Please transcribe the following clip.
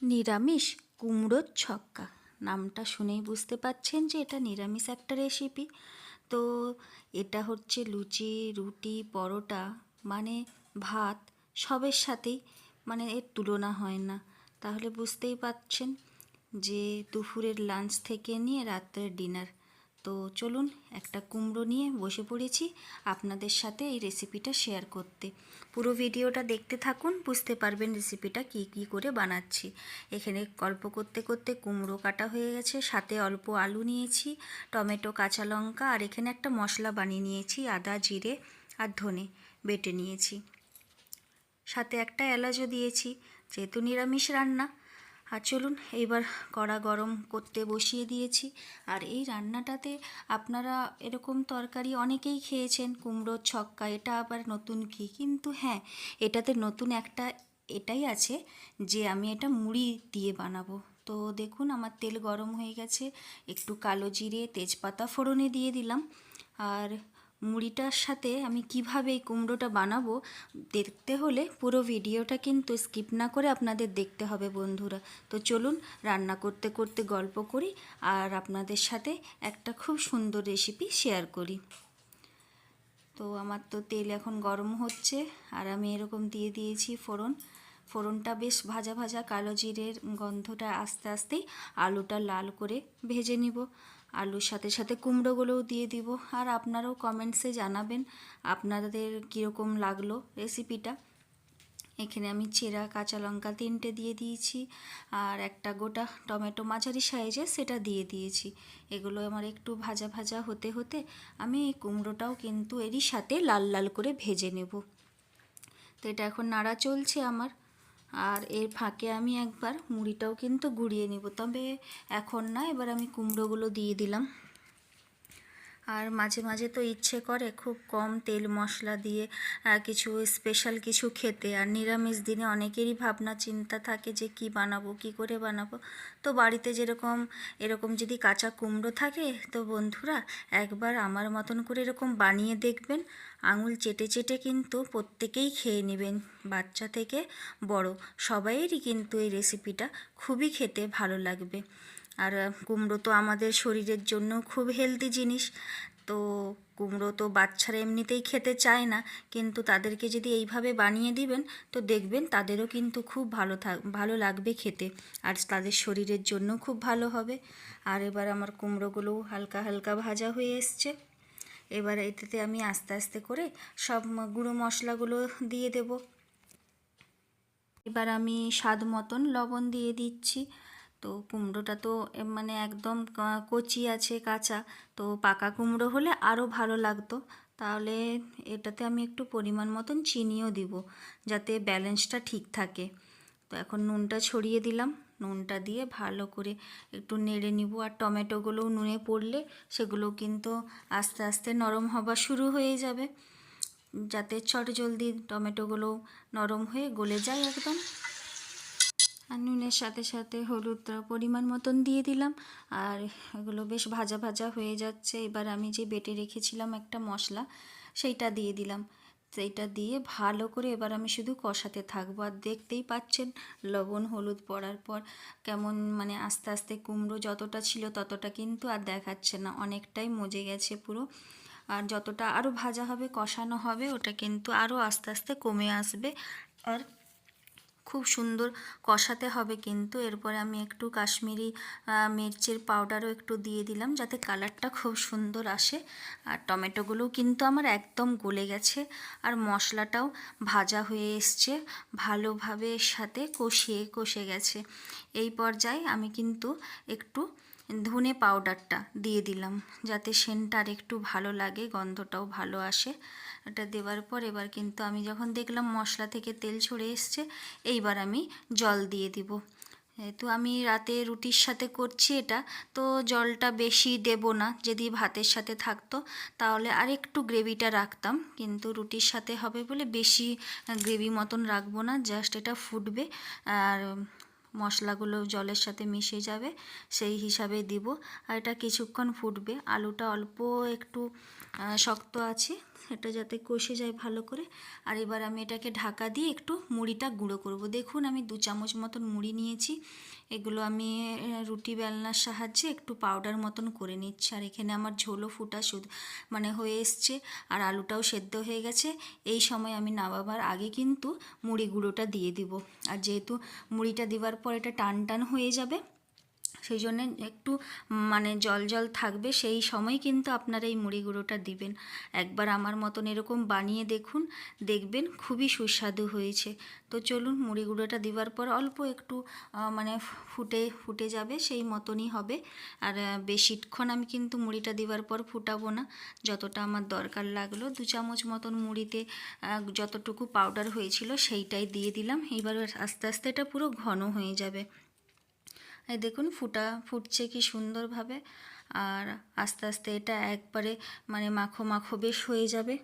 নিরামিষ কুমড়োর ছক্কা। নামটা শুনেই বুঝতে পাচ্ছেন যে এটা নিরামিষ একটা রেসিপি। তো এটা হচ্ছে লুচি, রুটি, পরোটা, মানে ভাত, সবের সাথেই মানে এর তুলনা হয় না। তাহলে বুঝতেই পাচ্ছেন যে দুপুরের লাঞ্চ থেকে নিয়ে রাত্রের ডিনার। তো চলুন, একটা কুমড়ো নিয়ে বসে পড়েছি আপনাদের সাথে এই রেসিপিটা শেয়ার করতে। পুরো ভিডিওটা দেখতে থাকুন, বুঝতে পারবেন রেসিপিটা কি করে বানাচ্ছি। এখানে গল্প করতে করতে কুমড়ো কাটা হয়ে গেছে, সাথে অল্প আলু নিয়েছি, টমেটো, কাঁচা লঙ্কা, আর এখানে একটা মশলা বানিয়ে নিয়েছি, আদা, জিরে আর ধনে বেটে নিয়েছি, সাথে একটা এলাচও দিয়েছি, যেহেতু নিরামিষ রান্না। আর চলুন এইবার কড়া গরম করতে বসিয়ে দিয়েছি। আর এই রান্নাটাতে আপনারা এরকম তরকারি অনেকেই খেয়েছেন, কুমড়োর ছক্কা, এটা আবার নতুন কি, কিন্তু হ্যাঁ, এটাতে নতুন একটা এটাই আছে যে আমি এটা মুড়ি দিয়ে বানাবো। তো দেখুন আমার তেল গরম হয়ে গেছে, একটু কালো জিরে, তেজপাতা ফোড়নে দিয়ে দিলাম। আর মুড়িটার সাথে আমি কিভাবে এই কুমড়োটা বানাবো দেখতে হলে পুরো ভিডিওটা কিন্তু স্কিপ না করে আপনাদের দেখতে হবে বন্ধুরা। তো চলুন রান্না করতে করতে গল্প করি আর আপনাদের সাথে একটা খুব সুন্দর রেসিপি শেয়ার করি। তো আমার তো তেল এখন গরম হচ্ছে আর আমি এরকম দিয়ে দিয়েছি ফোড়নটা বেশ ভাজা ভাজা, কালো জিরের গন্ধটা আস্তে আস্তেই আলুটা লাল করে ভেজে নিব। আলুর সাথে সাথে কুমড়োগুলোও দিয়ে দিব। আর আপনারাও কমেন্টসে জানাবেন আপনাদের কীরকম লাগলো রেসিপিটা। এখানে আমি চেরা কাঁচা লঙ্কা 3টে দিয়ে দিয়েছি, আর একটা গোটা টমেটো মাঝারি সাইজে সেটা দিয়ে দিয়েছি। এগুলো আমার একটু ভাজা ভাজা হতে হতে আমি এই কুমড়োটাও কিন্তু এরই সাথে লাল লাল করে ভেজে নেব। তো এটা এখন নাড়া চলছে আমার। আর এর ফাঁকে আমি একবার মুড়িটাও কিন্তু গুঁড়িয়ে নিব, তবে এখন না, এবার আমি কুমড়োগুলো দিয়ে দিলাম। আর মাঝে মাঝে তো ইচ্ছে করে খুব কম তেল মশলা দিয়ে কিছু স্পেশাল কিছু খেতে। আর নিরামিষ দিনে অনেকেরই ভাবনা চিন্তা থাকে যে কি বানাবো, কি করে বানাবো। তো বাড়িতে যেরকম এরকম যদি কাঁচা কুমড়ো থাকে, তো বন্ধুরা একবার আমার মতন করে এরকম বানিয়ে দেখবেন। আঙুল চেটে চেটে কিন্তু প্রত্যেকেই খেয়ে নেবেন, বাচ্চা থেকে বড় সবাইয়েরই কিন্তু এই রেসিপিটা খুবই খেতে ভালো লাগবে। আর কুমড়ো তো আমাদের শরীরের জন্য খুব হেলদি জিনিস। তো কুমড়ো তো বাচ্চারা এমনিতেই খেতে চায় না, কিন্তু তাদেরকে যদি এইভাবে বানিয়ে দিবেন তো দেখবেন তাদেরও কিন্তু খুব ভালো লাগবে খেতে, আর তাদের শরীরের জন্য খুব ভালো হবে। আর এবার আমার কুমড়োগুলোও হালকা হালকা ভাজা হয়ে এসছে। এবার এটাতে আমি আস্তে আস্তে করে সব গুঁড়ো মশলাগুলো দিয়ে দেব। এবার আমি স্বাদ মতন লবণ দিয়ে দিচ্ছি। তো কুমড়োটা তো মানে একদম কচি আছে, কাঁচা। তো পাকা কুমড়ো হলে আরও ভালো লাগতো। তাহলে এটাতে আমি একটু পরিমাণ মতন চিনিও দিব, যাতে ব্যালেন্সটা ঠিক থাকে। তো এখন নুনটা ছড়িয়ে দিলাম, নুনটা দিয়ে ভালো করে একটু নেড়ে নিব। আর টমেটোগুলোও নুনে পড়লে সেগুলো কিন্তু আস্তে আস্তে নরম হওয়া শুরু হয়ে যাবে, যাতে জলদি টমেটোগুলো নরম হয়ে গলে যায় একদম। আর নুনের সাথে সাথে হলুদটা পরিমাণ মতন দিয়ে দিলাম। আর এগুলো বেশ ভাজা ভাজা হয়ে যাচ্ছে। এবার আমি যে বেটে রেখেছিলাম একটা মশলা, সেইটা দিয়ে দিলাম। সেইটা দিয়ে ভালো করে এবার আমি শুধু কষাতে থাকবো। আর দেখতেই পাচ্ছেন লবণ হলুদ পড়ার পর কেমন মানে আস্তে আস্তে কুমড়ো যতটা ছিল ততটা কিন্তু আর দেখাচ্ছে না, অনেকটাই মজে গেছে পুরো। আর যতটা আরও ভাজা হবে, কষানো হবে, ওটা কিন্তু আরও আস্তে আস্তে কমে আসবে। আর খুব সুন্দর কষাতে হবে কিন্তু। এরপরে আমি একটু কাশ্মীরি মির্চের পাউডারও একটু দিয়ে দিলাম, যাতে কালারটা খুব সুন্দর আসে। আর টমেটোগুলোও কিন্তু আমার একদম গলে গেছে, আর মশলাটাও ভাজা হয়ে এসছে, ভালোভাবে এর সাথে কষে গেছে। এই পর্যায়ে আমি কিন্তু একটু ধনে পাউডারটা দিয়ে দিলাম, যাতে সেন্টটা আর একটু ভালো লাগে, গন্ধটাও ভালো আসে। এটা দেওয়ার পর এবার কিন্তু আমি যখন দেখলাম মশলা থেকে তেল ছড়ে এসছে, এইবার আমি জল দিয়ে দিব। তো আমি রাতে রুটির সাথে করছি এটা, তো জলটা বেশি দেব না। যদি ভাতের সাথে থাকতো তাহলে আর একটু গ্রেভিটা রাখতাম, কিন্তু রুটির সাথে হবে বলে বেশি গ্রেভি মতন রাখবো না, জাস্ট এটা ফুটবে আর মশলাগুলো জলের সাথে মিশে যাবে, সেই হিসাবে দিব। আর এটা কিছুক্ষণ ফুটবে। আলুটা অল্প একটু শক্ত আছে, এটা যাতে কষে যায় ভালো করে। আর এবার আমি এটাকে ঢাকা দিয়ে একটু মুড়িটা গুঁড়ো করব। দেখুন আমি 2 চামচ মতন মুড়ি নিয়েছি, এগুলো আমি রুটি বেলনার সাহায্যে একটু পাউডার মতন করে নিচ্ছি। আর এখানে আমার ঝোলও ফুটা শুধু মানে হয়ে এসছে, আর আলুটাও সেদ্ধ হয়ে গেছে। এই সময় আমি নামাবার আগে কিন্তু মুড়ি গুঁড়োটা দিয়ে দিব। আর যেহেতু মুড়িটা দেওয়ার পর এটা টান টান হয়ে যাবে, সেই জন্যে একটু মানে জল জল থাকবে, সেই সময় কিন্তু আপনারা এই মুড়ি গুঁড়োটা দিবেন। একবার আমার মতন এরকম বানিয়ে দেখুন, দেখবেন খুবই সুস্বাদু হয়েছে। তো চলুন, মুড়ি গুঁড়োটা দেওয়ার পর অল্প একটু মানে ফুটে ফুটে যাবে, সেই মতনই হবে। আর বেশিক্ষণ আমি কিন্তু মুড়িটা দেওয়ার পর ফুটাবো না, যতটা আমার দরকার লাগলো 2 চামচ মতন মুড়িতে যতটুকু পাউডার হয়েছিল সেইটাই দিয়ে দিলাম। এবার আস্তে আস্তে এটা পুরো ঘন হয়ে যাবে। এই দেখুন ফুটছে কি সুন্দরভাবে। আর আস্তে আস্তে এটা একবারে মানে মাখো মাখো বেশ হয়ে যাবে।